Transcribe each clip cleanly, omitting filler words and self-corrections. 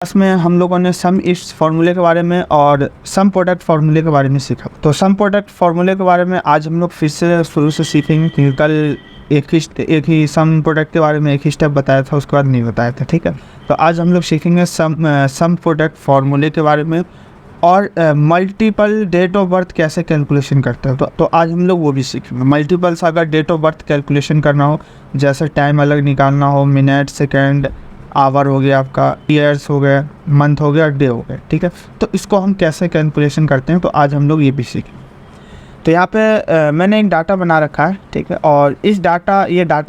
Class में हम लोगों ने सम इस फार्मूले के बारे में और सम प्रोडक्ट फार्मूले के बारे में सीखा। तो सम प्रोडक्ट फार्मूले के बारे में आज हम लोग फिर से शुरू से सीखेंगे, क्योंकि कल एक ही सम प्रोडक्ट के बारे में एक ही स्टेप बताया था, उसके बाद नहीं बताया था। ठीक है, तो आज हम लोग सीखेंगे सम प्रोडक्ट फार्मूले के बारे में और मल्टीपल डेट ऑफ बर्थ कैसे कैलकुलेशन करते हैं। तो आज हम लोग वो भी सीखेंगे। मल्टीपल्स अगर डेट ऑफ बर्थ कैलकुलेशन करना हो, जैसे टाइम अलग निकालना हो, मिनट, सेकेंड, आवर हो गया, आपका ईयर्स हो गया, मंथ हो गया, डे हो गया। ठीक है, तो इसको हम कैसे कैलकुलेशन करते हैं, तो आज हम लोग ये भी सीखें। तो यहाँ पे मैंने एक डाटा बना रखा है। ठीक है, और ये डाटा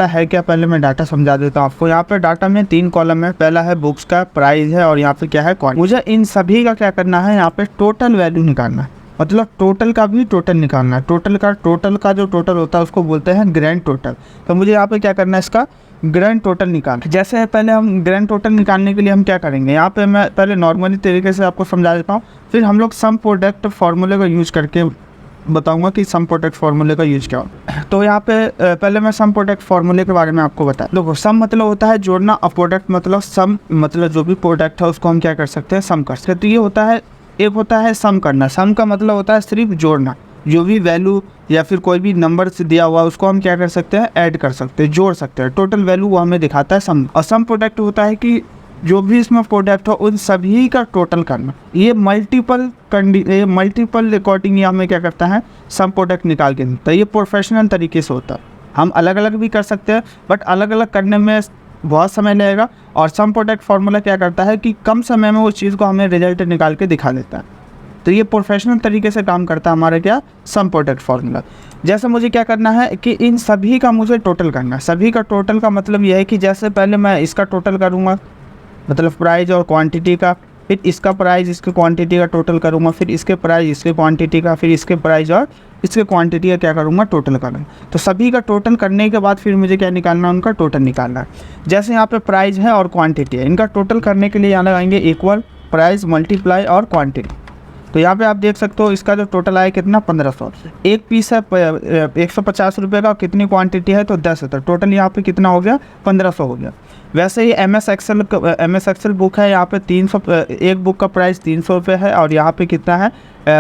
है क्या, पहले मैं डाटा समझा देता हूँ आपको। यहाँ पे डाटा में 3 कॉलम है। पहला है बुक्स का, प्राइस है, और यहाँ पे क्या है, क्वांटिटी। मुझे इन सभी का क्या करना है, यहाँ पे टोटल वैल्यू निकालना है, मतलब टोटल का भी टोटल निकालना है। टोटल का जो टोटल होता है उसको बोलते हैं ग्रैंड टोटल। तो मुझे यहाँ पे क्या करना है, इसका ग्रैंड टोटल निकालना। जैसे पहले हम ग्रैंड टोटल निकालने के लिए हम क्या करेंगे, यहाँ पे मैं पहले नॉर्मली तरीके से आपको समझा देता हूँ, फिर हम लोग सम प्रोडक्ट फार्मूले का यूज़ करके बताऊंगा कि सम प्रोडक्ट फार्मूले का यूज़ क्या हो। तो यहाँ पे पहले मैं सम प्रोडक्ट फार्मूले के बारे में आपको बता। देखो, सम मतलब होता है जोड़ना, और प्रोडक्ट मतलब सम, मतलब जो भी प्रोडक्ट है उसको हम क्या कर सकते हैं, सम कर सकते हैं। तो ये होता है, एक होता है सम करना। सम का मतलब होता है सिर्फ जोड़ना, जो भी वैल्यू या फिर कोई भी नंबर से दिया हुआ उसको हम क्या कर सकते हैं, ऐड कर सकते हैं, जोड़ सकते हैं। टोटल वैल्यू वो हमें दिखाता है सम। और सम प्रोडक्ट होता है कि जो भी इसमें प्रोडक्ट हो उन सभी का टोटल करना। ये मल्टीपल रिकॉर्डिंग ये हमें क्या करता है, सम प्रोडक्ट निकाल के देता है। ये प्रोफेशनल तरीके से होता है। हम अलग अलग भी कर सकते हैं, बट अलग अलग करने में बहुत समय लगेगा। और सम प्रोडक्ट फार्मूला क्या करता है कि कम समय में उस चीज़ को हमें रिजल्ट निकाल के दिखा देता है। तो ये प्रोफेशनल तरीके से काम करता है हमारा क्या, सम प्रोडक्ट फार्मूला। जैसे मुझे क्या करना है कि इन सभी का मुझे टोटल करना है। सभी का टोटल का मतलब यह है कि जैसे पहले मैं इसका टोटल करूँगा, मतलब प्राइस और क्वांटिटी का, फिर इसका प्राइस इसके क्वांटिटी का टोटल करूँगा, फिर इसके प्राइस इसके क्वांटिटी का, फिर इसके प्राइस और इसके क्वांटिटी का क्या करूँगा, टोटल करूँगा। तो सभी का टोटल करने के बाद फिर मुझे क्या निकालना है, उनका टोटल निकालना है। जैसे यहाँ पे प्राइस है और क्वांटिटी है, इनका टोटल करने के लिए यहाँ लगाएंगे इक्वल प्राइस मल्टीप्लाई और क्वांटिटी। तो यहाँ पे आप देख सकते हो इसका जो टोटल आया कितना, 1500। एक पीस है 150 रुपये का, कितनी क्वांटिटी है तो 10 है, तो टोटल यहाँ पे कितना हो गया, 1500 हो गया। वैसे ही एम एस एक्सेल बुक है, यहाँ पे 300, एक बुक का प्राइस 300 रुपये है, और यहाँ पे कितना है,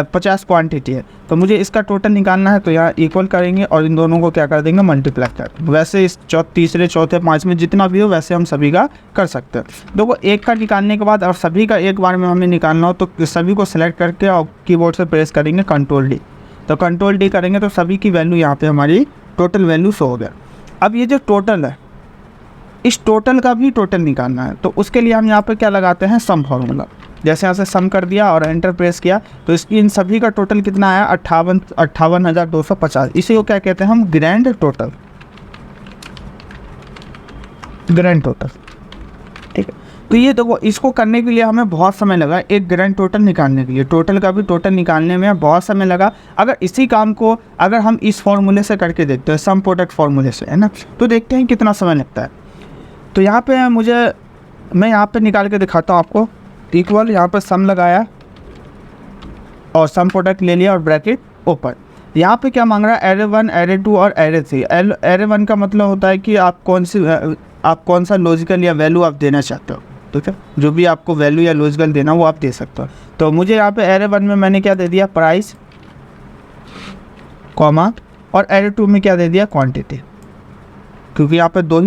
50 क्वांटिटी है। तो मुझे इसका टोटल निकालना है, तो यहाँ इक्वल करेंगे और इन दोनों को क्या कर देंगे, मल्टीप्लाई कर देंगे। वैसे इस तीसरे, चौथे, पाँचवें जितना भी हो वैसे हम सभी का कर सकते हैं। देखो, एक का निकालने के बाद और सभी का एक बार में हमें निकालना हो, तो सभी को सिलेक्ट करके और कीबोर्ड से प्रेस करेंगे Ctrl D। तो Ctrl D करेंगे तो सभी की वैल्यू यहाँ पे हमारी टोटल वैल्यू शो हो गया। अब ये जो टोटल है, इस टोटल का भी टोटल निकालना है, तो उसके लिए हम यहाँ पे क्या लगाते हैं, सम फार्मूला। जैसे यहाँ से सम कर दिया और एंटर प्रेस किया, तो इसकी इन सभी का टोटल कितना आया, 58,250। इसी को क्या कहते हैं हम, ग्रैंड टोटल। ग्रैंड टोटल, ठीक है। तो ये देखो, इसको करने के लिए हमें बहुत समय लगा, एक ग्रैंड टोटल निकालने के लिए। टोटल का भी टोटल निकालने में बहुत समय लगा। अगर इसी काम को अगर हम इस फॉर्मूले से करके देखते हैं, सम प्रोडक्ट फॉर्मूले से, है ना, तो देखते हैं कितना समय लगता है। तो यहाँ पे मैं यहाँ पे निकाल के दिखाता हूँ आपको। इक्वल, यहाँ पर सम लगाया और सम प्रोडक्ट ले लिया और ब्रैकेट ओपन। यहाँ पे क्या मांग रहा है, एरे 1, एरे 2 और एरे 3। एरे 1 का मतलब होता है कि आप कौन सा लॉजिकल या वैल्यू आप देना चाहते हो। ठीक है, जो भी आपको वैल्यू या लॉजिकल देना वो आप दे सकते हो। तो मुझे यहाँ पे एरे 1 में मैंने क्या दे दिया, प्राइस, कॉमा, और एरे 2 में क्या दे दिया, क्वांटिटी। क्योंकि यहाँ पे दो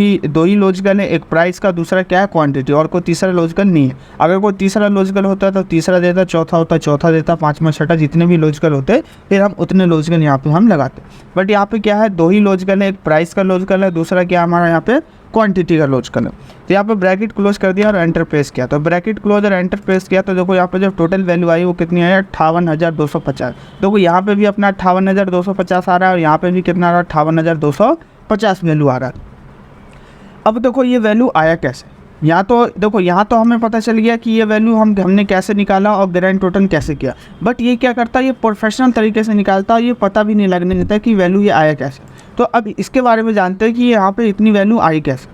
ही लॉजिकल है, एक प्राइस का, दूसरा क्या है, क्वांटिटी, और कोई तीसरा लॉजिकल नहीं है। अगर कोई तीसरा लॉजिकल होता है तो तीसरा देता, चौथा होता है चौथा देता, पाँचवा, छठा, जितने भी लॉजिकल होते हैं फिर हम उतने लॉजिकल यहाँ पे हम लगाते हैं। बट यहाँ पे क्या है, 2 ही लॉजिकल है, एक प्राइस का लॉजिकल है, दूसरा क्या हमारा यहाँ पे क्वांटिटी का लॉजिकल है। तो यहाँ पे ब्रैकेट क्लोज कर दिया और एंटर प्रेस किया। तो ब्रैकेट क्लोज और एंटर प्रेस किया, तो देखो यहाँ पे जो टोटल वैल्यू आई वो कितनी आई, 58,250। देखो यहाँ पे भी अपना 58,250 आ रहा है, और यहाँ पे भी कितना आ रहा है, 58,250 वैल्यू आ रहा है। अब देखो ये वैल्यू आया कैसे, यहाँ तो देखो, यहाँ तो हमें पता चल गया कि ये वैल्यू हमने कैसे निकाला और ग्रैंड टोटल कैसे किया। बट ये क्या करता है, ये प्रोफेशनल तरीके से निकालता है, ये पता भी नहीं लगने देता कि वैल्यू ये आया कैसे। तो अब इसके बारे में जानते हैं कि यहाँ पे इतनी वैल्यू आई कैसे।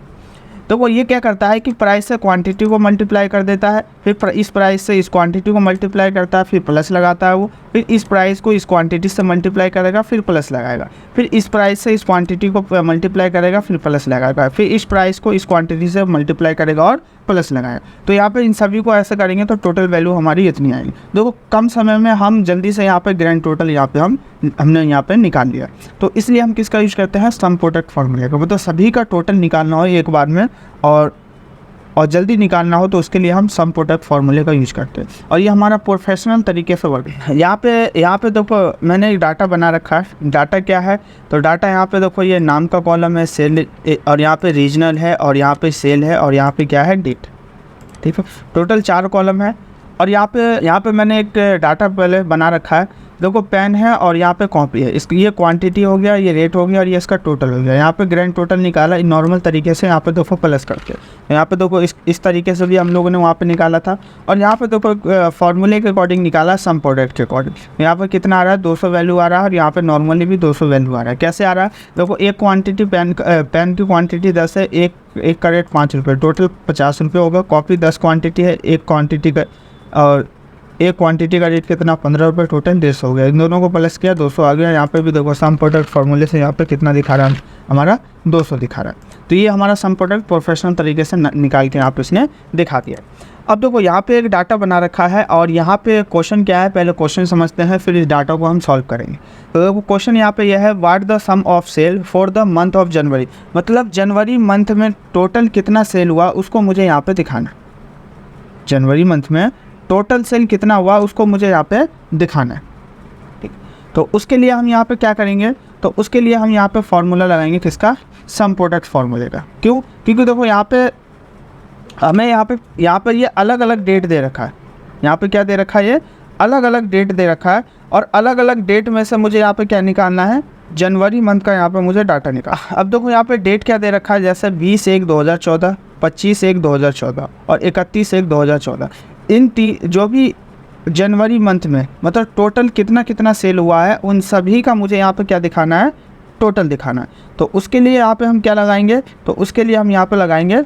तो वो ये क्या करता है कि प्राइस से क्वांटिटी को मल्टीप्लाई कर देता है, फिर इस प्राइस से इस क्वांटिटी को मल्टीप्लाई करता है, फिर प्लस लगाता है वो, फिर इस प्राइस को इस क्वांटिटी से मल्टीप्लाई करेगा, फिर प्लस लगाएगा, फिर इस प्राइस से इस क्वांटिटी को मल्टीप्लाई करेगा, फिर प्लस लगाएगा, फिर इस प्राइस को इस क्वांटिटी से मल्टीप्लाई करेगा और प्लस लगाएगा। तो यहाँ पे इन सभी को ऐसे करेंगे तो टोटल वैल्यू हमारी इतनी आएगी। देखो कम समय में हम जल्दी से यहाँ पे ग्रैंड टोटल यहाँ पे हमने यहाँ पे निकाल लिया। तो इसलिए हम किसका यूज करते हैं, सम प्रोडक्ट फार्मूले का। मतलब सभी का टोटल निकालना हो एक बार में और जल्दी निकालना हो तो उसके लिए हम सम प्रोडक्ट फार्मूले का यूज करते हैं। और ये हमारा प्रोफेशनल तरीके से वर्क है। यहाँ पे देखो मैंने एक डाटा बना रखा है। डाटा क्या है, तो डाटा यहाँ पे देखो ये नाम का कॉलम है, सेल, और यहाँ पे रीजनल है, और यहाँ पे सेल है, और यहाँ पे क्या है, डेट। ठीक है, टोटल 4 कॉलम है। और यहाँ पे मैंने एक डाटा पहले बना रखा है। देखो पेन है और यहाँ पे कॉपी है, इसकी ये क्वांटिटी हो गया, ये रेट हो गया, और ये इसका टोटल हो गया। यहाँ पे ग्रैंड टोटल निकाला नॉर्मल तरीके से, यहाँ पे देखो प्लस करके। यहाँ पे देखो इस तरीके से भी हम लोगों ने वहाँ पे निकाला था। और यहाँ पे देखो फार्मूले के अकॉर्डिंग निकाला, सम प्रोडक्ट के अकॉर्डिंग। यहाँ पे कितना आ रहा है, 200 वैल्यू आ रहा है, और यहाँ पे नॉर्मली भी 200 वैल्यू आ रहा है। कैसे आ रहा है, देखो एक क्वान्टिटी पेन की क्वान्टिटी 10 है, एक का रेट 5 रुपये, टोटल 50 रुपये होगा। कॉपी 10 क्वान्टिटी है, एक क्वान्टिटी का, और एक क्वांटिटी का रेट कितना, 15 रुपये, टोटल 150 हो गया। इन दोनों को प्लस किया, 200 आ गया। यहाँ पे भी देखो सम प्रोडक्ट फार्मूले से यहाँ पे कितना दिखा रहा है, हमारा 200 दिखा रहा है। तो ये हमारा सम प्रोडक्ट प्रोफेशनल तरीके से निकाल के यहाँ पे इसने दिखा दिया। अब देखो यहाँ पे एक डाटा बना रखा है, और यहाँ पे क्वेश्चन क्या है, पहले क्वेश्चन समझते हैं, फिर इस डाटा को हम सॉल्व करेंगे। तो देखो क्वेश्चन यहाँ पे यह है, what the sum of sale for the month of January. मतलब जनवरी मंथ में टोटल कितना सेल हुआ उसको मुझे यहाँ पे दिखाना। जनवरी मंथ में टोटल सेल कितना हुआ उसको मुझे यहाँ पे दिखाना है। ठीक, तो उसके लिए हम यहाँ पे क्या करेंगे, तो उसके लिए हम यहाँ पे फार्मूला लगाएंगे, किसका, सम प्रोडक्ट फार्मूले का। क्यों, क्योंकि देखो यहाँ पे हमें यहाँ पे ये अलग अलग डेट दे रखा है। यहाँ पे क्या दे रखा है, ये अलग अलग डेट दे रखा है, और अलग अलग डेट में से मुझे यहाँ पे क्या निकालना है, जनवरी मंथ का यहाँ पे मुझे डाटा निकाल। अब देखो यहाँ पे डेट क्या दे रखा है, जैसे 20/1/2014, 25/1/2014 और 31/1/2014। इन जो भी जनवरी मंथ में मतलब टोटल कितना सेल हुआ है, उन सभी का मुझे यहाँ पे क्या दिखाना है, टोटल दिखाना है। तो उसके लिए यहाँ पे हम क्या लगाएंगे, तो उसके लिए हम यहाँ पे लगाएंगे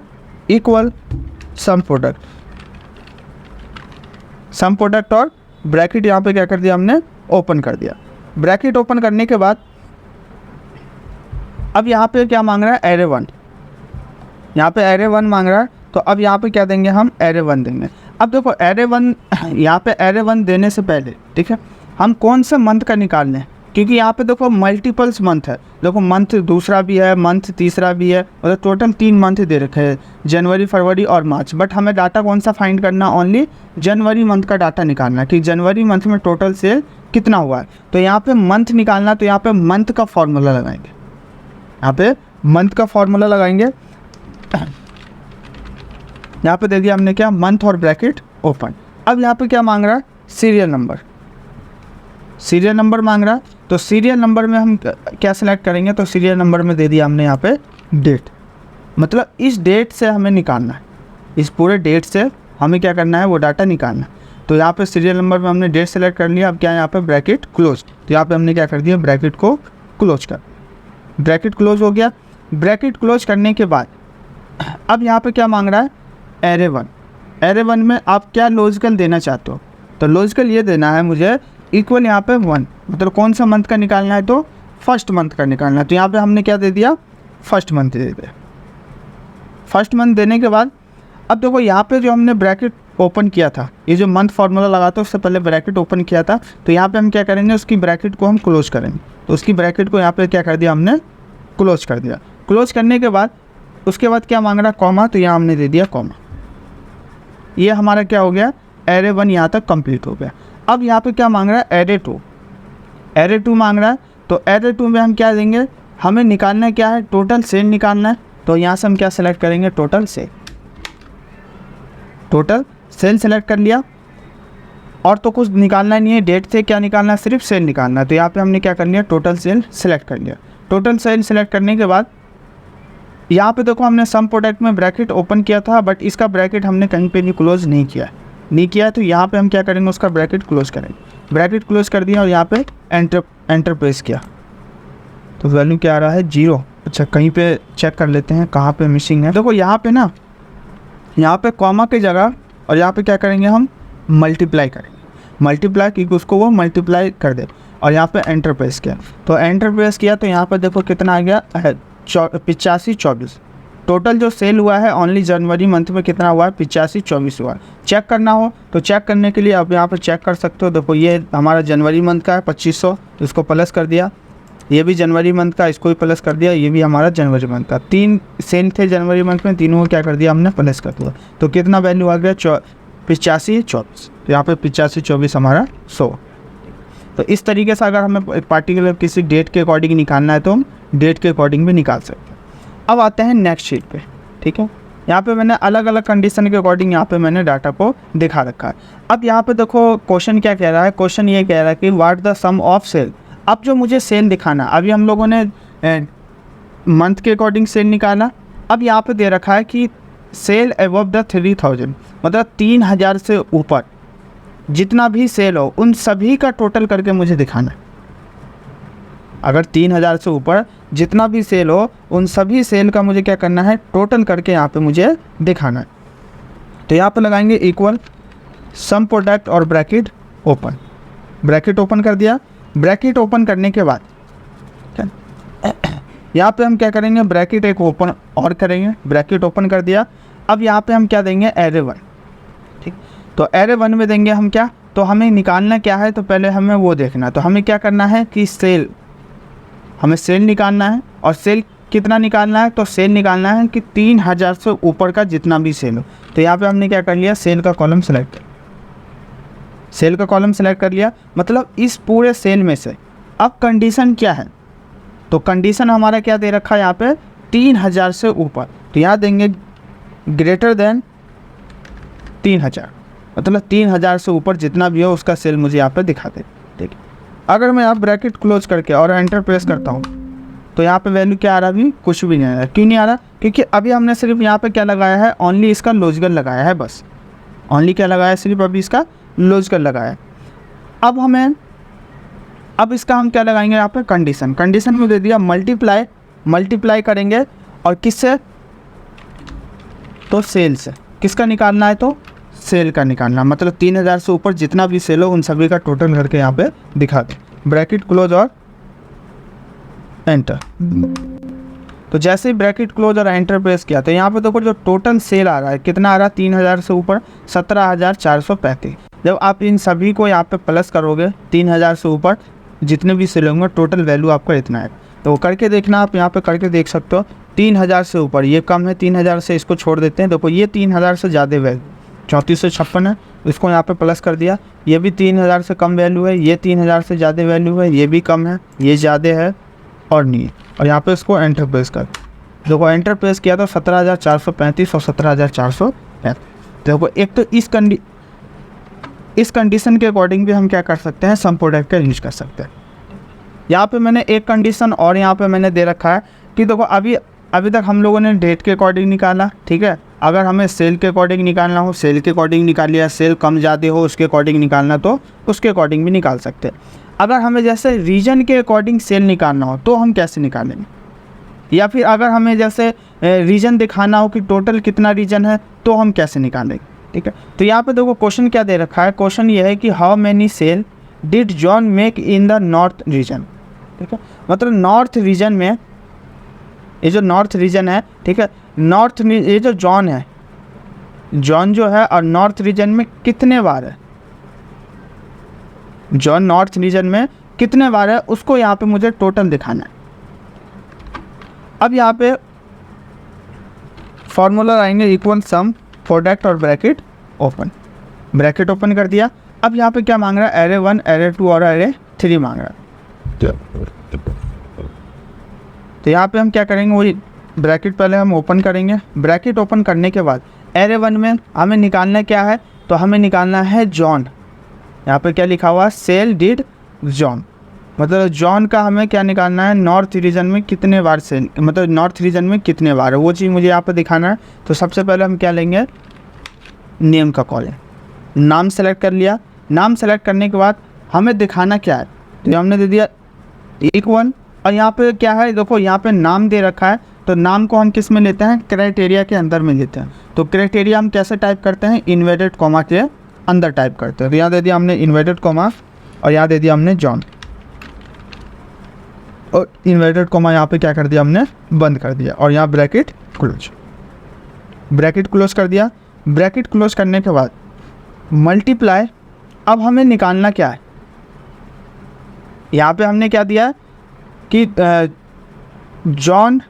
equal some product. Some product और ब्रैकेट यहाँ पे क्या कर दिया हमने, ओपन कर दिया। ब्रैकेट ओपन करने के बाद अब यहाँ पे क्या मांग रहा है, एरे 1। यहाँ पे एरे 1 मांग रहा है, तो अब यहाँ पे क्या देंगे, हम एरे 1 देंगे। अब देखो एरे 1, यहाँ पे एरे 1 देने से पहले, ठीक है, हम कौन सा मंथ का निकाल लें, क्योंकि यहाँ पे देखो मल्टीपल्स मंथ है। देखो मंथ दूसरा भी है, मंथ तीसरा भी है, मतलब टोटल 3 मंथ दे रखे हैं, जनवरी, फरवरी और मार्च। बट हमें डाटा कौन सा फाइंड करना, ओनली जनवरी मंथ का डाटा निकालना है कि जनवरी मंथ में टोटल सेल कितना हुआ है। तो यहाँ पे मंथ निकालना, तो यहाँ पे मंथ का फॉर्मूला लगाएंगे। यहाँ पे मंथ का फॉर्मूला लगाएंगे। यहाँ पे दे दिया हमने क्या, मंथ और ब्रैकेट ओपन। अब यहाँ पे क्या मांग रहा है, सीरियल नंबर। सीरियल नंबर मांग रहा है, तो सीरियल नंबर में हम क्या सिलेक्ट करेंगे, तो सीरियल नंबर में दे दिया हमने यहाँ पे डेट। मतलब इस डेट से हमें निकालना है, इस पूरे डेट से हमें क्या करना है, वो डाटा निकालना है। तो यहाँ पे सीरियल नंबर में हमने डेट सेलेक्ट कर लिया। अब क्या है, यहाँ पे ब्रैकेट क्लोज। तो यहाँ पे हमने क्या कर दिया, ब्रैकेट को क्लोज कर। ब्रैकेट क्लोज हो गया। ब्रैकेट क्लोज करने के बाद अब यहाँ पे क्या मांग रहा है, एरे 1। एरे 1 में आप क्या लॉजिकल देना चाहते हो, तो लॉजिकल ये देना है मुझे इक्वल यहाँ पे 1। मतलब कौन सा मंथ का निकालना है, तो फर्स्ट मंथ का निकालना है। तो यहाँ पे हमने क्या दे दिया, फर्स्ट मंथ दे दिया। फर्स्ट मंथ देने के बाद अब देखो यहाँ पे जो हमने ब्रैकेट ओपन किया था, ये जो मंथ फार्मूला लगा था उससे पहले ब्रैकेट ओपन किया था, तो यहाँ पे हम क्या करेंगे, उसकी ब्रैकेट को हम क्लोज करेंगे। तो उसकी ब्रैकेट को यहाँ पे क्या कर दिया, हमने क्लोज कर दिया। क्लोज करने के बाद उसके बाद क्या मांग रहा है, कॉमा। तो यहाँ हमने दे दिया कॉमा। ये हमारा क्या हो गया, एरे 1 यहाँ तक कंप्लीट हो गया। अब यहाँ पे क्या मांग रहा है, एरे 2। एरे 2 मांग रहा है, तो एरे 2 में हम क्या देंगे, हमें निकालना क्या है, टोटल सेल निकालना है। तो यहाँ से हम क्या सेलेक्ट करेंगे, total sale. Total sale select कर लिया, और तो कुछ निकालना नहीं है, डेट से क्या निकालना है, सिर्फ सेल निकालना है। तो यहाँ पे हमने क्या कर लिया, टोटल सेल सेलेक्ट कर लिया। टोटल सेल सेलेक्ट करने के बाद यहाँ पे देखो हमने सम प्रोडक्ट में ब्रैकेट ओपन किया था, बट इसका ब्रैकेट हमने कहीं पे नहीं क्लोज नहीं किया है। तो यहाँ पे हम क्या करेंगे, उसका ब्रैकेट क्लोज करेंगे। ब्रैकेट क्लोज कर दिया और यहाँ पे एंटर प्रेस किया, तो वैल्यू क्या आ रहा है, 0। अच्छा कहीं पे चेक कर लेते हैं कहाँ पे मिसिंग है। देखो यहाँ पे ना, यहाँ पे कॉमा की जगह और यहाँ पे क्या करेंगे हम, मल्टीप्लाई करेंगे, मल्टीप्लाई क्योंकि उसको वो मल्टीप्लाई कर दे। और यहाँ पे एंटर प्रेस किया, तो एंटर प्रेस किया तो यहाँ पर देखो कितना आ गया है, 8524। टोटल जो सेल हुआ है ओनली जनवरी मंथ में कितना हुआ है, 8524 हुआ है। चेक करना हो तो चेक करने के लिए अब यहाँ पर चेक कर सकते हो। देखो ये हमारा जनवरी मंथ का है 2500, इसको प्लस कर दिया। ये भी जनवरी मंथ का, इसको भी प्लस कर दिया। ये भी हमारा जनवरी मंथ का, 3 सेल थे जनवरी मंथ में, तीनों को क्या कर दिया हमने, प्लस कर दिया। तो कितना वैल्यू आ गया, 8524। तो यहाँ पे 8524 हमारा 100। तो इस तरीके से अगर हमें एक पार्टिकुलर किसी डेट के अकॉर्डिंग निकालना है तो हम डेट के अकॉर्डिंग भी निकाल सकते हैं। अब आते हैं नेक्स्ट शीट पे, ठीक है। यहाँ पे मैंने अलग अलग कंडीशन के अकॉर्डिंग यहाँ पे मैंने डाटा को दिखा रखा है। अब यहाँ पे देखो क्वेश्चन क्या कह रहा है, क्वेश्चन ये कह रहा है कि what the sum of sale. अब जो मुझे सेल दिखाना, अभी हम लोगों ने मंथ के अकॉर्डिंग सेल निकाला। अब यहाँ पे दे रखा है कि सेल अबव द 3000, मतलब 3000 से ऊपर जितना भी सेल हो उन सभी का टोटल करके मुझे दिखाना है। अगर 3000 से ऊपर जितना भी सेल हो उन सभी सेल का मुझे क्या करना है, टोटल करके यहाँ पे मुझे दिखाना है। तो यहाँ पे लगाएंगे इक्वल सम प्रोडक्ट और ब्रैकेट ओपन, ब्रैकेट ओपन कर दिया। ब्रैकेट ओपन करने के बाद यहाँ पे हम क्या करेंगे, ब्रैकेट एक ओपन और करेंगे, ब्रैकेट ओपन कर दिया। अब यहाँ पे हम क्या देंगे, एरे 1, ठीक। तो एरे 1 में देंगे हम क्या, तो हमें निकालना क्या है, तो पहले हमें वो देखना है। तो हमें क्या करना है कि सेल, हमें सेल निकालना है। और सेल कितना निकालना है, तो सेल निकालना है कि 3000 से ऊपर का जितना भी सेल हो। तो यहाँ पे हमने क्या कर लिया, सेल का कॉलम सेलेक्ट, सेल का कॉलम सेलेक्ट कर लिया। मतलब इस पूरे सेल में से अब कंडीशन क्या है, तो कंडीशन हमारा क्या दे रखा है यहाँ पे, 3000 से ऊपर। तो यहाँ देंगे ग्रेटर देन 3000, मतलब 3000 से ऊपर जितना भी हो उसका सेल मुझे यहाँ पे दिखा दे, ठीक है। अगर मैं यहाँ ब्रैकेट क्लोज करके और एंटर प्रेस करता हूँ तो यहाँ पे वैल्यू क्या आ रहा, अभी कुछ भी नहीं आ रहा। क्यों नहीं आ रहा, क्योंकि अभी हमने सिर्फ यहाँ पे क्या लगाया है, ओनली इसका लॉजिकल लगाया है, बस ओनली क्या लगाया है, सिर्फ अभी इसका लॉजिकल लगाया है। अब हमें, अब इसका हम क्या लगाएंगे यहाँ पे, कंडीशन। कंडीशन में दे दिया मल्टीप्लाई, मल्टीप्लाई करेंगे और किससे, तो सेल से। किसका निकालना है, तो सेल का निकालना, मतलब 3000 से ऊपर जितना भी सेल हो उन सभी का टोटल करके यहाँ पे दिखा दे। ब्रैकेट क्लोज और एंटर। तो जैसे ही ब्रैकेट क्लोज और एंटर प्रेस किया तो यहाँ पे देखो जो टोटल सेल आ रहा है कितना आ रहा है, 3000 से ऊपर 17435। जब आप इन सभी को यहाँ पे प्लस करोगे, 3000 से ऊपर जितने भी सेल होंगे टोटल वैल्यू आपका इतना है। तो करके देखना, आप यहाँ पे करके देख सकते हो। 3000 से ऊपर ये कम है, 3000 से इसको छोड़ देते हैं। देखो ये 3000 से ज़्यादा वैल्यू 3456 है, इसको यहाँ पे प्लस कर दिया। ये भी 3000 से कम वैल्यू है, ये 3000 से ज़्यादा वैल्यू है, ये भी कम है, ये ज़्यादा है और नहीं है। और यहाँ पे इसको एंटर प्रेस कर, देखो एंटर प्रेस किया तो 17435 और 17435। देखो एक तो इस कंडीशन के अकॉर्डिंग भी हम क्या कर सकते हैं, सम प्रोडक्ट का यूज कर सकते हैं। यहाँ पे मैंने एक कंडीशन और यहाँ पे मैंने दे रखा है कि देखो अभी तक हम लोगों ने डेट के अकॉर्डिंग निकाला, ठीक है। अगर हमें सेल के अकॉर्डिंग निकालना हो, सेल के अकॉर्डिंग निकाल लिया। सेल कम ज़्यादा हो उसके अकॉर्डिंग निकालना तो उसके अकॉर्डिंग भी निकाल सकते हैं। अगर हमें जैसे रीजन के अकॉर्डिंग सेल निकालना हो तो हम कैसे निकालेंगे, या फिर अगर हमें जैसे रीजन दिखाना हो कि टोटल कितना रीजन है तो हम कैसे निकालेंगे, ठीक है। तो यहाँ पे देखो क्वेश्चन क्या दे रखा है, क्वेश्चन ये है कि how many sale did John make in the north region, ठीक है। मतलब नॉर्थ रीजन में, ये जो नॉर्थ रीजन है, ठीक है, नॉर्थ, ये जो जॉन है, जॉन जो है और नॉर्थ रीजन में कितने बार है, जॉन नॉर्थ रीजन में कितने बार है उसको यहाँ पे मुझे टोटल दिखाना है। अब यहाँ पे फॉर्मूला आएंगे इक्वल सम प्रोडक्ट और ब्रैकेट ओपन, ब्रैकेट ओपन कर दिया। अब यहाँ पे क्या मांग रहा है, एरे 1, एरे 2 और एरे 3 मांग रहा है। तो यहाँ पे हम क्या करेंगे, वही ब्रैकेट पहले हम ओपन करेंगे। ब्रैकेट ओपन करने के बाद एरे 1 में हमें निकालना क्या है, तो हमें निकालना है जॉन। यहाँ पे क्या लिखा हुआ है, सेल डिड जॉन, मतलब जॉन का हमें क्या निकालना है, नॉर्थ रीजन में कितने बार सेल, मतलब नॉर्थ रीजन में कितने बार है वो चीज़ मुझे यहाँ पे दिखाना है। तो सबसे पहले हम क्या लेंगे, नेम का कॉलम, नाम सेलेक्ट कर लिया। नाम सेलेक्ट करने के बाद हमें दिखाना क्या है, तो हमने दे दिया इक्वल और यहाँ पे क्या है, देखो यहाँ पे नाम दे रखा है, तो नाम को हम किस में लेते हैं, क्राइटेरिया के अंदर में लेते हैं। तो क्राइटेरिया हम कैसे टाइप करते हैं, इन्वर्टेड कॉमा के अंदर टाइप करते हैं। तो यहाँ दे दिया हमने इन्वर्टेड कॉमा और यहाँ दे दिया हमने जॉन, और इन्वर्टेड कॉमा यहाँ पे क्या कर दिया हमने, बंद कर दिया, और यहाँ ब्रैकेट क्लोज, ब्रैकेट क्लोज कर दिया। ब्रैकेट क्लोज करने के बाद मल्टीप्लाई, अब हमें निकालना क्या है, यहाँ पे हमने क्या दिया है कि जॉन,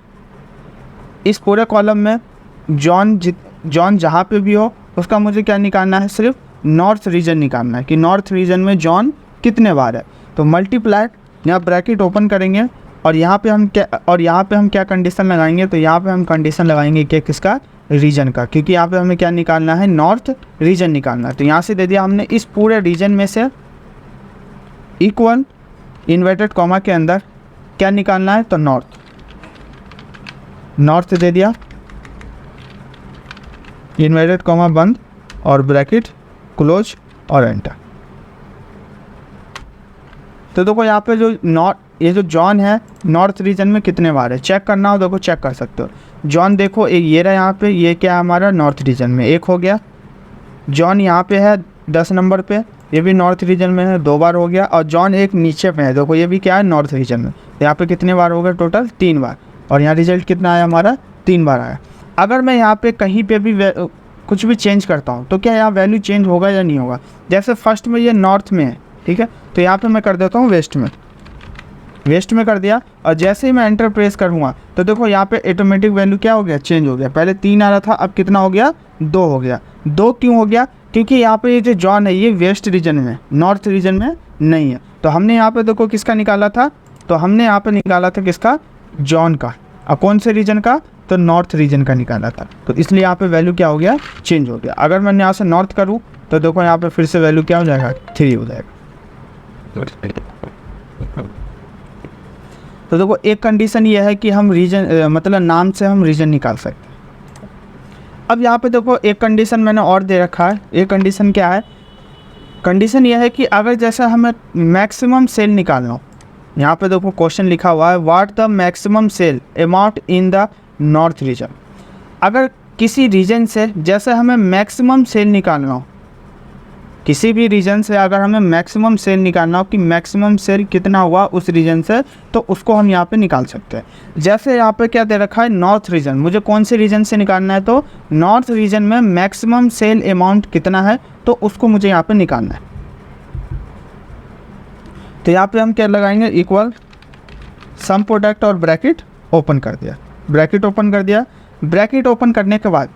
इस पूरे कॉलम में जॉन जहाँ पे भी हो उसका मुझे क्या निकालना है, सिर्फ नॉर्थ रीजन निकालना है कि नॉर्थ रीजन में जॉन कितने बार है। तो मल्टीप्लाई, यहाँ ब्रैकेट ओपन करेंगे और यहाँ पे हम क्या कंडीशन लगाएंगे, तो यहाँ पे हम कंडीशन लगाएंगे कि किसका, रीजन का, क्योंकि यहाँ पे हमें क्या निकालना है, नॉर्थ रीजन निकालना है। तो यहाँ से दे दिया हमने इस पूरे रीजन में से इक्वल इन्वर्टेड कॉमा के अंदर क्या निकालना है, तो नॉर्थ दे दिया, इन्वर्टेड कॉमा बंद और ब्रैकेट क्लोज और एंटर। तो देखो यहाँ पे ये जो जॉन है नॉर्थ रीजन में कितने बार है, चेक करना हो देखो चेक कर सकते हो। जॉन देखो ये रहा यहाँ पे, ये क्या है हमारा नॉर्थ रीजन में, 1 हो गया। जॉन यहाँ पे है 10 नंबर पे, ये भी नॉर्थ रीजन में है, 2 बार हो गया। और जॉन एक नीचे पे है, देखो ये भी क्या है, नॉर्थ रीजन में, यहाँ पे कितने बार हो गया, टोटल 3 बार। और यहाँ रिजल्ट कितना आया हमारा, 3 बार आया। अगर मैं यहाँ पे कहीं पे भी कुछ भी चेंज करता हूँ तो क्या यहाँ वैल्यू चेंज होगा या नहीं होगा। जैसे फर्स्ट में ये नॉर्थ में है, ठीक है, तो यहाँ पे मैं कर देता हूँ वेस्ट में कर दिया, और जैसे ही मैं एंटर प्रेस करूँगा तो देखो यहाँ पे ऑटोमेटिक वैल्यू क्या हो गया, चेंज हो गया। पहले 3 आ रहा था, अब कितना हो गया, 2 हो गया। 2 क्यों हो गया, क्योंकि यहाँ पे ये जो जॉन है ये वेस्ट रीजन में, नॉर्थ रीजन में नहीं है। तो हमने यहाँ पे देखो किसका निकाला था, तो हमने यहाँ पे निकाला था किसका, जॉन का। अब कौन से रीजन का, तो नॉर्थ रीजन का निकाला था, तो इसलिए यहाँ पे वैल्यू क्या हो गया, चेंज हो गया। अगर मैं यहाँ से नॉर्थ करूँ तो देखो यहाँ पे फिर से वैल्यू क्या हो जाएगा, 3 हो जाएगा। तो देखो एक कंडीशन ये है कि हम रीजन मतलब नाम से हम रीजन निकाल सकते हैं। अब यहाँ पे देखो एक कंडीशन मैंने और दे रखा है। एक कंडीशन क्या है, कंडीशन ये है कि अगर जैसा हमें मैक्सिमम सेल निकालना हो, यहाँ पे देखो क्वेश्चन लिखा हुआ है, what the maximum sale amount in the north region. अगर किसी रीजन से जैसे हमें मैक्सिमम सेल निकालना हो, किसी भी रीजन से अगर हमें मैक्सिमम सेल निकालना हो कि मैक्सिमम सेल कितना हुआ उस रीजन से, तो उसको हम यहाँ पे निकाल सकते हैं। जैसे यहाँ पे क्या दे रखा है, नॉर्थ रीजन, मुझे कौन से रीजन से निकालना है, तो नॉर्थ रीजन में मैक्सिमम सेल अमाउंट कितना है, तो उसको मुझे यहाँ पे निकालना है। तो यहाँ पे हम क्या लगाएंगे, इक्वल सम प्रोडक्ट और ब्रैकेट ओपन कर दिया, ब्रैकेट ओपन कर दिया। ब्रैकेट ओपन करने के बाद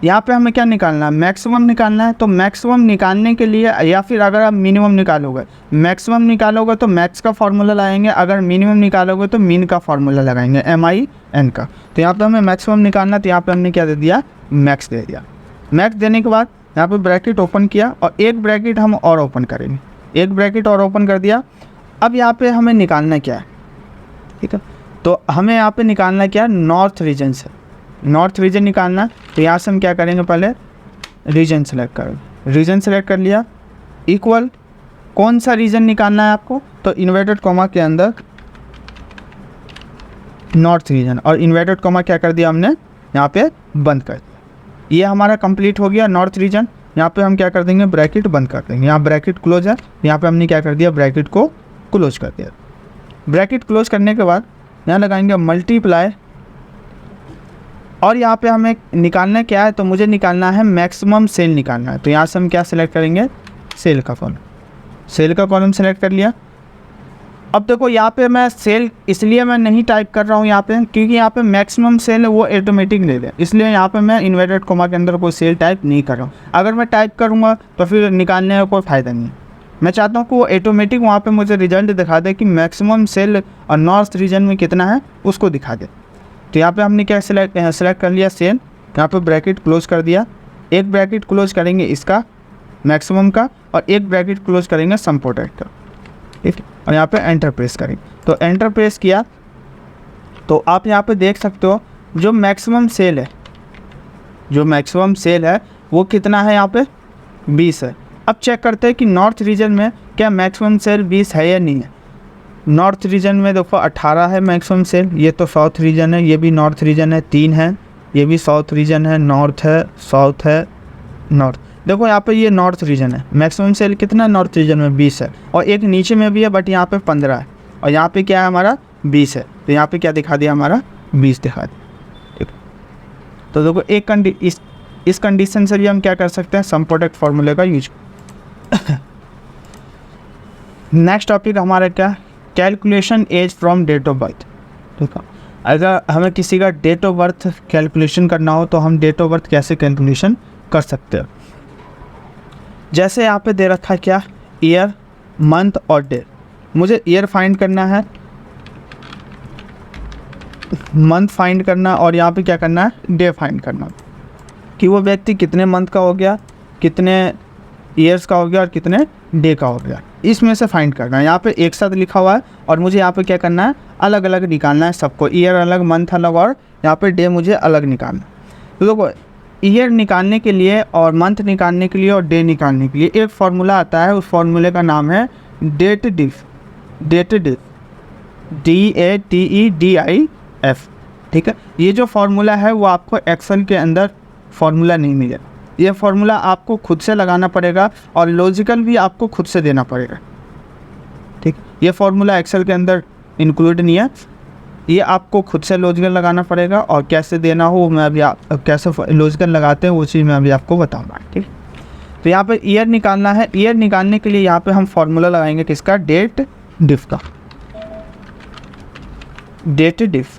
यहाँ पे हमें क्या निकालना है, मैक्सिमम निकालना है। तो मैक्सिमम निकालने के लिए, या फिर अगर आप मिनिमम निकालोगे, मैक्सिमम निकालोगे तो मैक्स का फार्मूला लगाएंगे, अगर मिनिमम निकालोगे तो मीन का फार्मूला लगाएंगे, MIN का। तो यहाँ पे हमें मैक्सिमम निकालना, तो यहाँ पे हमने क्या दे दिया, मैक्स दे दिया। मैक्स देने के बाद यहाँ पे ब्रैकेट ओपन किया और एक ब्रैकेट हम और ओपन करेंगे, एक ब्रैकेट और ओपन कर दिया। अब यहाँ पे हमें निकालना क्या है, ठीक है, तो हमें यहाँ पे निकालना क्या है, नॉर्थ रीजन से, नॉर्थ रीजन निकालना। तो यहाँ से हम क्या करेंगे, पहले रीजन सेलेक्ट करेंगे, रीजन सेलेक्ट कर लिया, इक्वल कौन सा रीजन निकालना है आपको, तो इन्वर्टेड कॉमा के अंदर नॉर्थ रीजन, और इन्वर्टेड कॉमा क्या कर दिया हमने, यहाँ पे बंद कर दिया। ये हमारा कंप्लीट हो गया नॉर्थ रीजन। यहाँ पे हम क्या कर देंगे, ब्रैकेट बंद कर देंगे, यहाँ ब्रैकेट क्लोज है, यहाँ पे हमने क्या कर दिया, ब्रैकेट को क्लोज कर दिया। ब्रैकेट क्लोज करने के बाद यहाँ लगाएंगे मल्टीप्लाई, और यहाँ पे हमें निकालना क्या है, तो मुझे निकालना है मैक्सिमम सेल निकालना है। तो यहाँ से हम क्या सिलेक्ट करेंगे, सेल का कॉलम, सेल का कॉलम सेलेक्ट कर लिया। अब देखो यहाँ पे मैं सेल इसलिए मैं नहीं टाइप कर रहा हूँ यहाँ पे, क्योंकि यहाँ पे मैक्सिमम सेल है वो ऑटोमेटिक ले ले, इसलिए यहाँ पे मैं इन्वर्टेड कॉमा के अंदर कोई सेल टाइप नहीं कर रहा हूँ। अगर मैं टाइप करूँगा तो फिर निकालने का कोई फ़ायदा नहीं है। मैं चाहता हूँ कि वो ऑटोमेटिक वहाँ पे मुझे रिजल्ट दिखा दे कि मैक्सिमम सेल और नॉर्थ रीजन में कितना है, उसको दिखा दे। तो यहाँ पे हमने क्या सेलेक्ट कर लिया, सेल, यहाँ पे ब्रैकेट क्लोज कर दिया। एक ब्रैकेट क्लोज करेंगे इसका मैक्सिमम का, और एक ब्रैकेट क्लोज करेंगे सम प्रोडक्ट का, ठीक है, और यहाँ पे एंटर प्रेस करेंगे। तो एंटर प्रेस किया तो आप यहाँ पे देख सकते हो जो मैक्सिमम सेल है, जो मैक्सिमम सेल है वो कितना है, यहाँ पे 20 है। अब चेक करते हैं कि नॉर्थ रीजन में क्या मैक्सिमम सेल 20 है या नहीं है। नॉर्थ रीजन में देखो 18 है मैक्सिमम सेल, ये तो साउथ रीजन है, ये भी नॉर्थ रीजन है 3 है, ये भी साउथ रीजन है, नॉर्थ है, साउथ है, नॉर्थ। देखो यहाँ पे ये नॉर्थ रीजन है, मैक्सिमम सेल कितना है नॉर्थ रीजन में 20 है, और एक नीचे में भी है बट यहाँ पे 15 है, और यहाँ पे क्या है हमारा 20 है, तो यहाँ पे क्या दिखा दिया हमारा 20 दिखा दिया। ठीक, तो देखो एक इस कंडीशन से भी हम क्या कर सकते हैं, सम प्रोडक्ट फार्मूले का यूज। नेक्स्ट टॉपिक हमारा क्या, calculation age from date of birth. ठीक है, अगर हमें किसी का डेट ऑफ बर्थ कैलकुलेशन करना हो तो हम डेट ऑफ बर्थ कैसे कैलकुलेशन कर सकते हैं। जैसे यहाँ पे दे रखा है क्या, ईयर, मंथ और डे। मुझे ईयर फाइंड करना है, मंथ फाइंड करना, और यहाँ पे क्या करना है, डे फाइंड करना, कि वो व्यक्ति कितने मंथ का हो गया, कितने ईयर्स का हो गया और कितने डे का हो गया, इसमें से फाइंड करना है। यहाँ पे एक साथ लिखा हुआ है और मुझे यहाँ पे क्या करना है, अलग अलग निकालना है सबको, ईयर अलग, मंथ अलग और यहाँ पे डे मुझे अलग निकालना है। तो देखो ईयर निकालने के लिए और मंथ निकालने के लिए और डे निकालने के लिए एक फार्मूला आता है, उस फार्मूले का नाम है date diff, date diff, DATEDIF। ठीक है, ये जो फार्मूला है वो आपको एक्सेल के अंदर फार्मूला नहीं मिलेगा, ये फार्मूला आपको खुद से लगाना पड़ेगा और लॉजिकल भी आपको खुद से देना पड़ेगा। ठीक, ये फार्मूला एक्सेल के अंदर इंक्लूड नहीं है, ये आपको खुद से लॉजिकल लगाना पड़ेगा, और कैसे देना हो मैं अभी कैसे लॉजिकल लगाते हैं वो चीज़ मैं अभी आपको बताऊंगा। ठीक, तो यहाँ पे ईयर निकालना है, ईयर निकालने के लिए यहाँ पे हम फार्मूला लगाएंगे किसका, डेट डिफ का, डेट डिफ।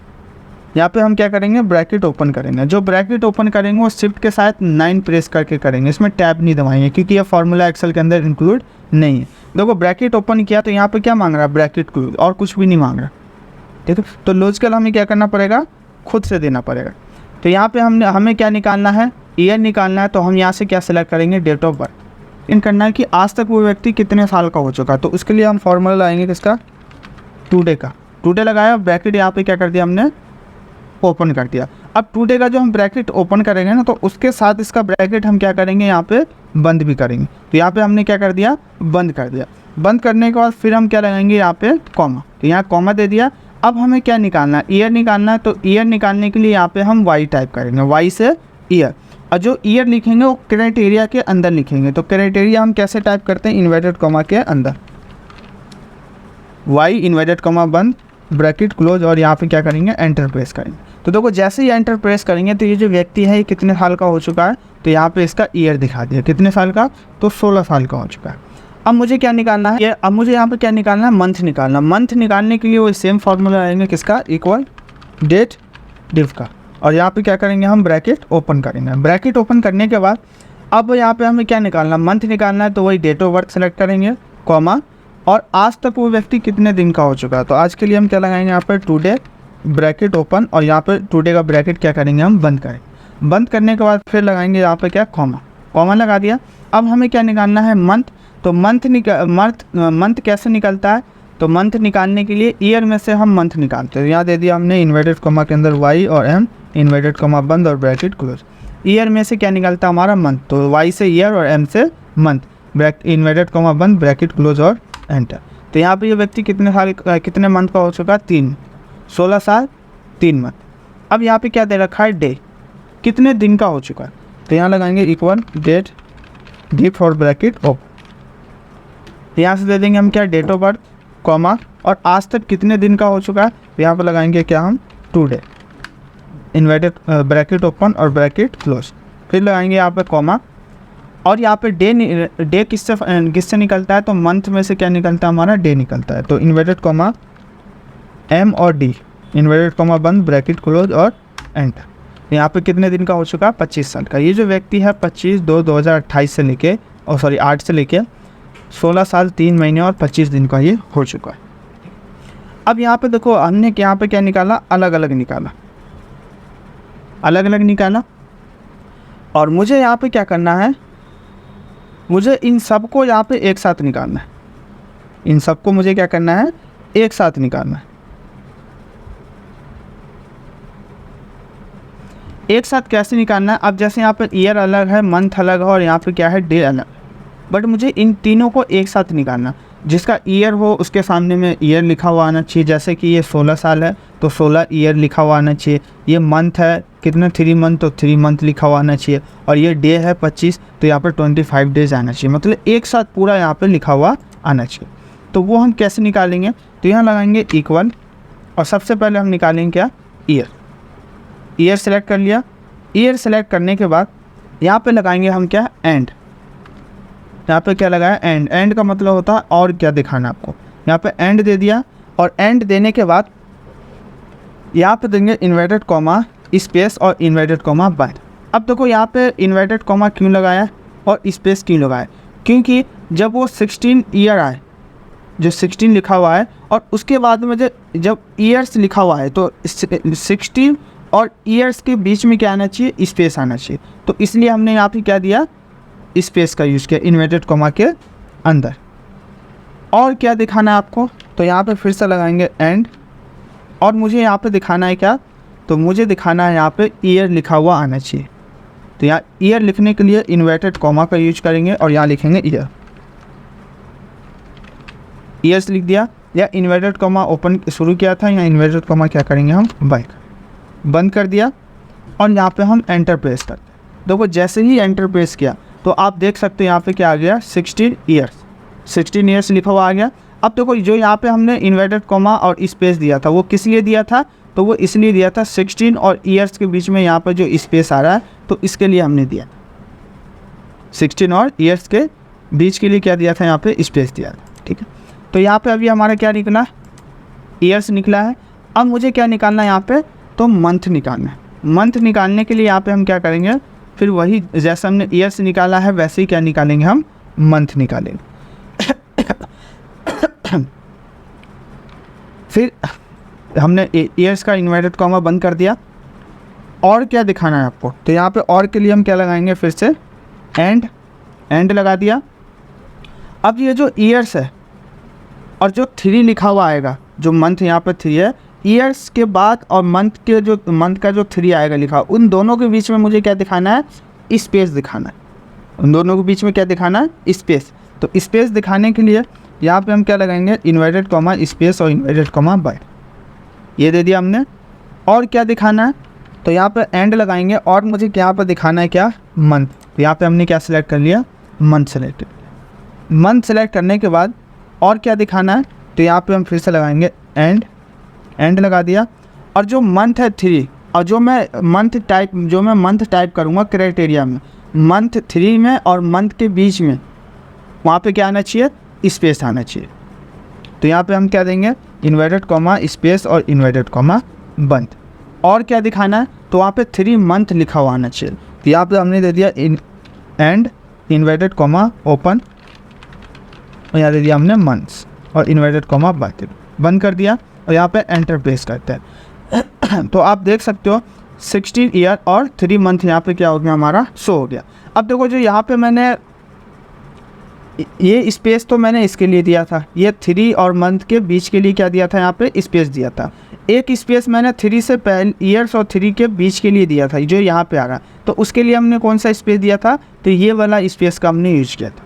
यहाँ पे हम क्या करेंगे, ब्रैकेट ओपन करेंगे, जो ब्रैकेट ओपन करेंगे वो शिफ्ट के साथ 9 प्रेस करके करेंगे, इसमें टैब नहीं दबाएंगे क्योंकि ये फार्मूला एक्सेल के अंदर इंक्लूड नहीं है। देखो ब्रैकेट ओपन किया तो यहाँ पे क्या मांग रहा है, ब्रैकेट क्लोज, और कुछ भी नहीं मांग रहा। ठीक है, तो लॉजिकल हमें क्या करना पड़ेगा, खुद से देना पड़ेगा। तो यहाँ पे हमें क्या निकालना है, ईयर निकालना है, तो हम यहाँ से क्या सिलेक्ट करेंगे, डेट ऑफ बर्थ। इन करना है कि आज तक वो व्यक्ति कितने साल का हो चुका, तो उसके लिए हम फार्मूला लगाएंगे किसका, टुडे का। टुडे लगाया, ब्रैकेट यहाँ पे क्या कर दिया हमने, ओपन कर दिया। अब टुडे का जो हम ब्रैकेट ओपन करेंगे ना, तो उसके साथ इसका ब्रैकेट हम क्या करेंगे, यहाँ पे बंद भी करेंगे। तो यहाँ पे हमने क्या कर दिया, बंद कर दिया। बंद करने के बाद फिर हम क्या लगाएंगे, यहाँ पे कॉमा, तो यहाँ कॉमा दे दिया। अब हमें क्या निकालना है, ईयर निकालना है, तो ईयर निकालने के लिए यहाँ पे हम वाई टाइप करेंगे, वाई से ईयर, और जो ईयर लिखेंगे वो क्राइटेरिया के अंदर लिखेंगे। तो क्राइटेरिया हम कैसे टाइप करते हैं, इन्वर्टेड कॉमा के अंदर, वाई इन्वर्टेड कॉमा बंद, ब्रैकेट क्लोज, और यहाँ पे क्या करेंगे, एंटर प्रेस करेंगे। तो देखो जैसे ही एंटर प्रेस करेंगे तो ये जो व्यक्ति है ये कितने साल का हो चुका है, तो यहाँ पे इसका ईयर दिखा दिया, कितने साल का, तो 16 साल का हो चुका है। अब मुझे क्या निकालना है, अब मुझे यहाँ पे क्या निकालना है, मंथ निकालना। मंथ निकालने के लिए वो सेम फार्मूला आएंगे किसका, इक्वल डेट डिफ का, और यहाँ पे क्या करेंगे, हम ब्रैकेट ओपन करेंगे। ब्रैकेट ओपन करने के बाद अब यहाँ पे हमें क्या निकालना, मंथ निकालना है, तो वही डेट ऑफ बर्थ सेलेक्ट करेंगे, कॉमा, और आज तक वो व्यक्ति कितने दिन का हो चुका है, तो आज के लिए हम क्या लगाएंगे, यहाँ पर टुडे, ब्रैकेट ओपन, और यहाँ पर टुडे का ब्रैकेट क्या करेंगे, हम बंद करेंगे। बंद करने के बाद फिर लगाएंगे यहाँ पे क्या, कॉमा, कॉमा लगा दिया। अब हमें क्या निकालना है, मंथ। तो मंथ कैसे निकलता है, तो मंथ निकालने के लिए ईयर में से हम मंथ निकालते हैं। यहाँ दे दिया हमने इन्वर्टेड कॉमा के अंदर वाई और एम, इन्वर्टेड कॉमा बंद और ब्रैकेट क्लोज। ईयर में से क्या निकलता है हमारा, मंथ, तो वाई से ईयर और एम से मंथ, इन्वर्टेड कॉमा बंद, ब्रैकेट क्लोज और एंटर। तो यहाँ पे ये व्यक्ति कितने मंथ का हो चुका है, 3, 16 साल 3 मंथ। अब यहाँ पे क्या दे रखा है, डे, कितने दिन का हो चुका है, तो यहाँ लगाएंगे इक्वल डेट डिफ और ब्रैकेट ओपन। यहाँ से दे देंगे हम क्या, डेट ऑफ बर्थ, कॉमा, और आज तक कितने दिन का हो चुका है, तो यहाँ पर लगाएंगे क्या हम, टुडे, इन्वर्टेड ब्रैकेट ओपन और ब्रैकेट क्लोज। फिर लगाएंगे यहाँ पे कॉमा, और यहाँ पे डे किससे निकलता है, तो मंथ में से क्या निकलता है हमारा, डे निकलता है। तो इन्वर्टेड कॉमा एम और डी, इन्वर्टेड कॉमा बंद, ब्रैकेट क्लोज और एंटर। यहाँ पे कितने दिन का हो चुका है, 25 साल का। ये जो व्यक्ति है 25/2/2028 से लेके, और सॉरी 8 से लेके 16 साल 3 महीने और 25 दिन का ये हो चुका है। अब यहाँ पे देखो हमने यहाँ पे क्या निकाला, अलग अलग निकाला, अलग अलग निकाला, और मुझे यहाँ पे क्या करना है, मुझे इन सबको यहाँ पे एक साथ निकालना है। इन सबको मुझे क्या करना है, एक साथ निकालना है। एक साथ कैसे निकालना है, अब जैसे यहाँ पे ईयर अलग है, मंथ अलग है, और यहाँ पे क्या है, डे अलग, बट मुझे इन तीनों को एक साथ निकालना। जिसका ईयर हो उसके सामने में ईयर लिखा हुआ आना चाहिए। जैसे कि ये 16 साल है तो 16 ईयर लिखा हुआ आना चाहिए। ये मंथ है कितने 3 मंथ तो 3 मंथ लिखा हुआ आना चाहिए। और ये डे है 25 तो यहाँ पर 25 डेज आना चाहिए, मतलब एक साथ पूरा यहाँ पर लिखा हुआ आना चाहिए। तो वो हम कैसे निकालेंगे, तो यहाँ लगाएंगे इक्वल और सबसे पहले हम निकालेंगे क्या, ईयर सेलेक्ट कर लिया। ईयर सेलेक्ट करने के बाद यहाँ पे लगाएंगे हम क्या, एंड। यहाँ पे क्या लगाया, एंड। एंड का मतलब होता है और क्या दिखाना आपको। यहाँ पे एंड दे दिया और एंड देने के बाद यहाँ पे देंगे इन्वर्टेड कॉमा स्पेस और इन्वर्टेड कॉमा बंद। अब देखो यहाँ पे इन्वर्टेड कॉमा क्यों लगाया और स्पेस क्यों लगाया, क्योंकि जब वो 16 ईयर आए, जो 16 लिखा हुआ है और उसके बाद में जब ईयर्स लिखा हुआ है तो 16 और ईयर्स के बीच में क्या आना चाहिए, स्पेस आना चाहिए। तो इसलिए हमने यहाँ पे क्या दिया, स्पेस का यूज़ किया इन्वर्टेड कॉमा के अंदर। और क्या दिखाना है आपको, तो यहाँ पे फिर से लगाएंगे एंड। और मुझे यहाँ पे दिखाना है क्या, तो मुझे दिखाना है यहाँ पे ईयर लिखा हुआ आना चाहिए। तो यहाँ ईयर लिखने के लिए इन्वर्टेड कॉमा का यूज करेंगे और यहाँ लिखेंगे ईयर। ईयर्स लिख दिया या इन्वर्टेड कॉमा ओपन शुरू किया था, यहाँ इन्वर्टेड कॉमा क्या करेंगे हम बंद कर दिया और यहाँ पे हम एंटर प्रेस करते हैं। देखो जैसे ही एंटर प्रेस किया तो आप देख सकते हो यहाँ पे क्या आ गया, 16 ईयर्स लिखा हुआ आ गया। अब देखो जो यहाँ पे हमने इन्वर्टेड कॉमा और स्पेस दिया था वो किस लिए दिया था, तो वो इसलिए दिया था 16 और ईयर्स के बीच में यहाँ पर जो स्पेस आ रहा है तो इसके लिए हमने दिया। 16 और ईयर्स के बीच के लिए क्या दिया था, यहाँ पे स्पेस दिया था, ठीक है। तो यहाँ पे अभी हमारा क्या निकला, ईयर्स निकला है। अब मुझे क्या निकालना है यहाँ पे, तो मंथ निकालना है। मंथ निकालने के लिए यहाँ पे हम क्या करेंगे, फिर वही जैसे हमने ईयर्स निकाला है वैसे ही क्या निकालेंगे, हम मंथ निकालेंगे। फिर हमने ईयर्स का इन्वर्टेड कॉमा बंद कर दिया। और क्या दिखाना है आपको, तो यहाँ पे और के लिए हम क्या लगाएंगे, फिर से एंड लगा दिया। अब ये जो ईयर्स है और जो 3 लिखा हुआ आएगा, जो मंथ यहाँ पे 3 है, ईयर्स के बाद और मंथ का जो 3 आएगा लिखा, उन दोनों के बीच में मुझे क्या दिखाना है, स्पेस दिखाना है। उन दोनों के बीच में क्या दिखाना है, स्पेस। तो स्पेस दिखाने के लिए यहाँ पे हम क्या लगाएंगे, इन्वर्टेड कॉमा स्पेस और इन्वर्टेड कॉमा बाय, ये दे दिया हमने। और क्या दिखाना है, तो यहाँ पे एंड लगाएंगे और मुझे यहाँ पर दिखाना है क्या, मंथ। तो यहाँ पे हमने क्या सिलेक्ट कर लिया, मंथ सेलेक्ट। मंथ सेलेक्ट करने के बाद और क्या दिखाना है, तो यहाँ पे हम फिर से लगाएंगे एंड लगा दिया। और जो मंथ है 3 और जो मैं मंथ टाइप करूँगा क्राइटेरिया में, मंथ 3 में और मंथ के बीच में वहाँ पे क्या आना चाहिए, स्पेस आना चाहिए। तो यहाँ पे हम क्या देंगे, इन्वर्टेड कॉमा स्पेस और इन्वर्टेड कॉमा बंद। और क्या दिखाना है, तो वहाँ पे 3 मंथ लिखा हुआ आना चाहिए। तो यहाँ पे हमने दे दिया एंड इन्वर्टेड कॉमा ओपन और यहाँ दे दिया हमने मंथ्स और इन्वर्टेड कॉमा बंद कर दिया और यहाँ पे एंटर प्रेस करते हैं। तो आप देख सकते हो 16 ईयर और 3 मंथ यहाँ पे क्या हो गया, हमारा शो हो गया। अब देखो जो यहाँ पे मैंने ये स्पेस तो मैंने इसके लिए दिया था, ये 3 और मंथ के बीच के लिए क्या दिया था, यहाँ पे स्पेस दिया था। एक स्पेस मैंने 3 से पहले ईयर्स और 3 के बीच के लिए दिया था, जो यहाँ पे आ रहा, तो उसके लिए हमने कौन सा स्पेस दिया था, तो ये वाला स्पेस का हमने यूज किया था।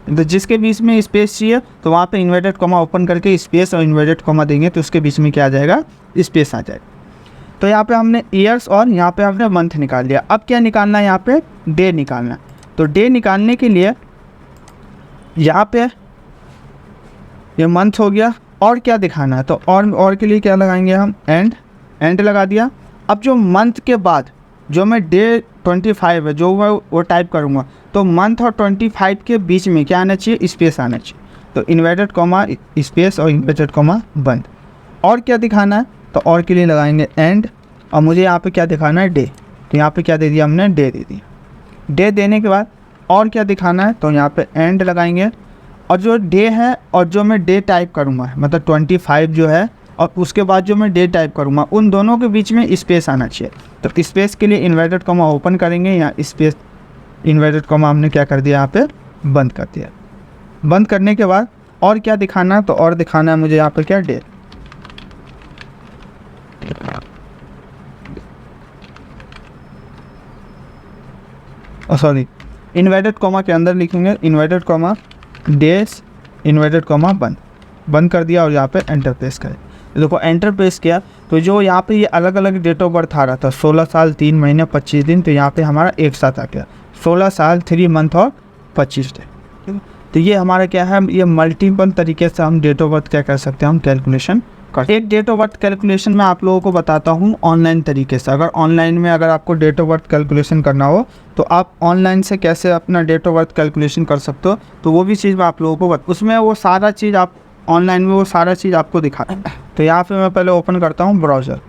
तो जिसके बीच में स्पेस चाहिए तो वहाँ पे इन्वर्टेड कॉमा ओपन करके स्पेस और इन्वर्टेड कॉमा देंगे तो उसके बीच में क्या आ जाएगा, स्पेस आ जाएगा। तो यहाँ पे हमने ईयर्स और यहाँ पे हमने मंथ निकाल लिया। अब क्या निकालना है, यहाँ पे डे निकालना है। तो डे निकालने के लिए यहाँ पे ये मंथ हो गया। और क्या दिखाना है, तो और के लिए क्या लगाएंगे हम, एंड लगा दिया। अब जो मंथ के बाद जो मैं डे 25 है जो मैं वो टाइप करूँगा, तो मंथ और 25 के बीच में क्या आना चाहिए, स्पेस आना चाहिए। तो इन्वर्टेड कॉमा स्पेस और इन्वर्टेड कॉमा बंद। और क्या दिखाना है, तो और के लिए लगाएंगे एंड। और मुझे यहाँ पे क्या दिखाना है, डे। तो यहाँ पे क्या दे दिया हमने, डे दे दिया। डे देने के बाद और क्या दिखाना है, तो यहाँ पे एंड लगाएंगे। और जो डे है और जो मैं डे टाइप करूँगा, मतलब 25 जो है और उसके बाद जो मैं डे टाइप करूँगा, उन दोनों के बीच में स्पेस आना चाहिए। तो स्पेस के लिए इन्वर्टेड कॉमा ओपन करेंगे, या स्पेस इन्वर्टेड कॉमा हमने क्या कर दिया, यहाँ पे बंद कर दिया। बंद करने के बाद और क्या दिखाना है, तो और दिखाना है मुझे यहाँ पे क्या, डे। सॉरी, इन्वर्टेड कॉमा के अंदर लिखेंगे inverted comma days inverted comma बंद, बंद कर दिया और यहाँ पे एंटर प्रेस करें। देखो एंटर प्रेस किया तो जो यहाँ पे ये अलग अलग डेट ऑफ बर्थ आ रहा था 16 साल 3 महीने 25 दिन, तो यहाँ पे हमारा एक साथ आ गया 16 साल 3 मंथ और 25 डे। ठीक है, तो ये हमारा क्या है, ये मल्टीपल तरीके से हम डेट ऑफ बर्थ क्या कर सकते हैं, हम कैलकुलेशन कर। एक डेट ऑफ बर्थ कैलकुलेशन मैं आप लोगों को बताता हूँ ऑनलाइन तरीके से। अगर ऑनलाइन में अगर आपको डेट ऑफ बर्थ कैलकुलेशन करना हो तो आप ऑनलाइन से कैसे अपना डेट ऑफ बर्थ कैलकुलेशन कर सकते हो, तो वो भी चीज़ मैं आप लोगों को उसमें वो सारा चीज़ आप ऑनलाइन में वो सारा चीज़ आपको दिखा। तो यहाँ पे मैं पहले ओपन करता हूँ ब्राउज़र,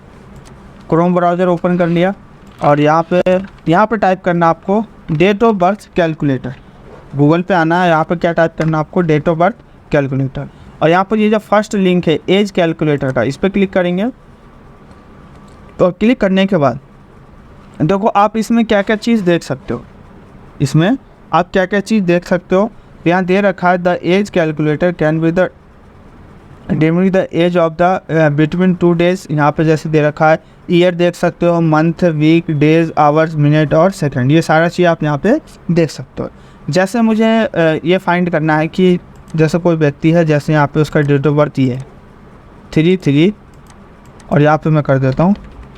क्रोम ब्राउज़र ओपन कर लिया और यहाँ पे टाइप करना आपको date of birth calculator. Google पे आना है, यहाँ पे क्या टाइप करना आपको, डेट ऑफ बर्थ कैलकुलेटर। और यहाँ पर ये जो फर्स्ट लिंक है एज कैलकुलेटर का, इस पर क्लिक करेंगे। तो क्लिक करने के बाद देखो आप इसमें क्या क्या चीज़ देख सकते हो, इसमें आप क्या क्या चीज़ देख सकते हो। यहाँ दे रखा है the age calculator can be the determine the age of the between 2 days. यहाँ पे जैसे दे रखा है ईयर देख सकते हो, month, week, days, hours, minute और सेकंड, ये सारा चीज़ आप यहाँ पे देख सकते हो। जैसे मुझे ये फाइंड करना है कि जैसे कोई व्यक्ति है, जैसे यहाँ पे उसका डेट ऑफ बर्थ ये है 3 और यहाँ पे मैं कर देता हूँ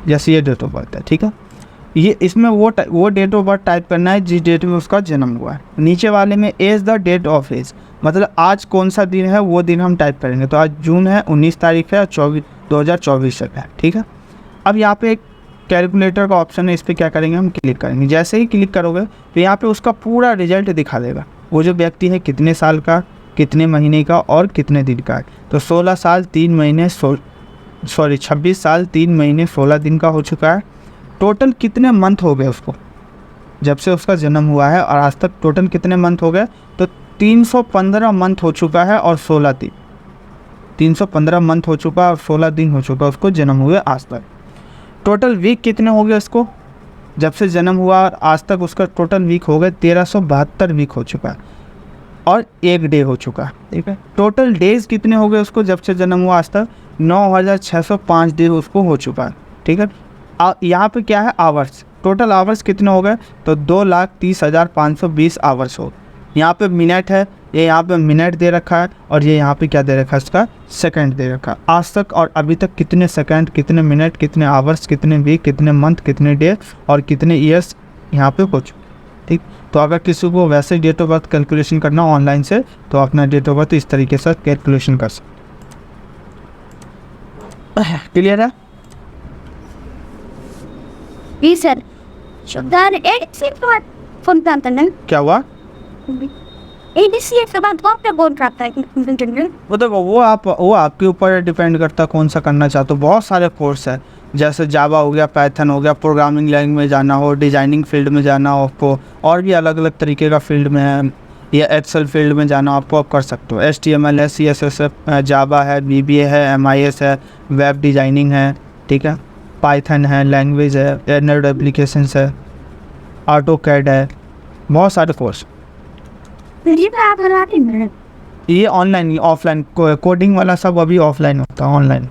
जैसे ये डेट ऑफ बर्थ है। ठीक है, ये इसमें वो डेट ऑफ बर्थ टाइप करना है जिस डेट में उसका जन्म हुआ है। नीचे वाले में age the date of age, मतलब आज कौन सा दिन है वो दिन हम टाइप करेंगे। तो आज जून है, 19 तारीख है, 2024 तक है। ठीक है, अब यहाँ पे एक कैलकुलेटर का ऑप्शन है, इस पर क्या करेंगे, हम क्लिक करेंगे। जैसे ही क्लिक करोगे तो यहाँ पे उसका पूरा रिजल्ट दिखा देगा, वो जो व्यक्ति है कितने साल का, कितने महीने का और कितने दिन का है। तो 16 साल 3 महीने 26 साल 3 महीने 16 दिन का हो चुका है। टोटल कितने मंथ हो गए उसको, जब से उसका जन्म हुआ है और आज तक टोटल कितने मंथ हो गए, तो 315 मंथ हो चुका है और 16 दिन, 315 मंथ हो चुका है और 16 दिन हो चुका है उसको जन्म हुए आज तक। टोटल वीक कितने हो गए उसको, जब से जन्म हुआ और आज तक उसका टोटल वीक हो गए 1372 वीक हो चुका है और 1 डे हो चुका है। ठीक है, टोटल डेज कितने हो गए उसको, जब से जन्म हुआ आज तक 9605 डे उसको हो चुका है। ठीक है, यहाँ पे क्या है, आवर्स, टोटल आवर्स कितने हो गए, तो 2,30,520 आवर्स हो। यहाँ पे मिनट है, ये यहाँ पे मिनट दे रखा है और ये यहाँ पे क्या दे रखा है, इसका सेकंड दे रखा है। आज तक और अभी तक कितने सेकंड, कितने मिनट, कितने आवर्स, कितने वीक, कितने मंथ, कितने डे और कितने ईयर्स यहाँ पे हो चुके। ठीक, तो अगर किसी को वैसे डेट ऑफ बर्थ कैलकुलेशन करना ऑनलाइन से, तो अपना डेट ऑफ बर्थ इस तरीके से कैलकुलेशन कर सकते। क्लियर है? जी सर। शुद्धार एक से बात फोन करता है। क्या हुआ? एडीसी के बाद कौन सा बोल करता है इंटरव्यू? वो देखो वो आपके ऊपर डिपेंड करता है कौन सा करना चाहते हो। बहुत सारे कोर्स है, जैसे जावा हो गया, पाइथन हो गया, प्रोग्रामिंग लैंग्वेज में जाना हो, डिजाइनिंग फील्ड में जाना हो आपको, और भी अलग अलग तरीके का फील्ड में है, या एक्सेल फील्ड में जाना आपको, आप कर सकते हो। HTML है, CSS है, जावा है, BBA है, MIS है, वेब डिजाइनिंग है। ठीक है, पाइथन है, लैंग्वेज है, एंड्रॉइड एप्लीकेशंस है, AutoCAD है, बहुत सारे कोर्स। ये ये ऑनलाइन, ऑफलाइन कोडिंग वाला सब अभी ऑफलाइन होता है, ऑनलाइन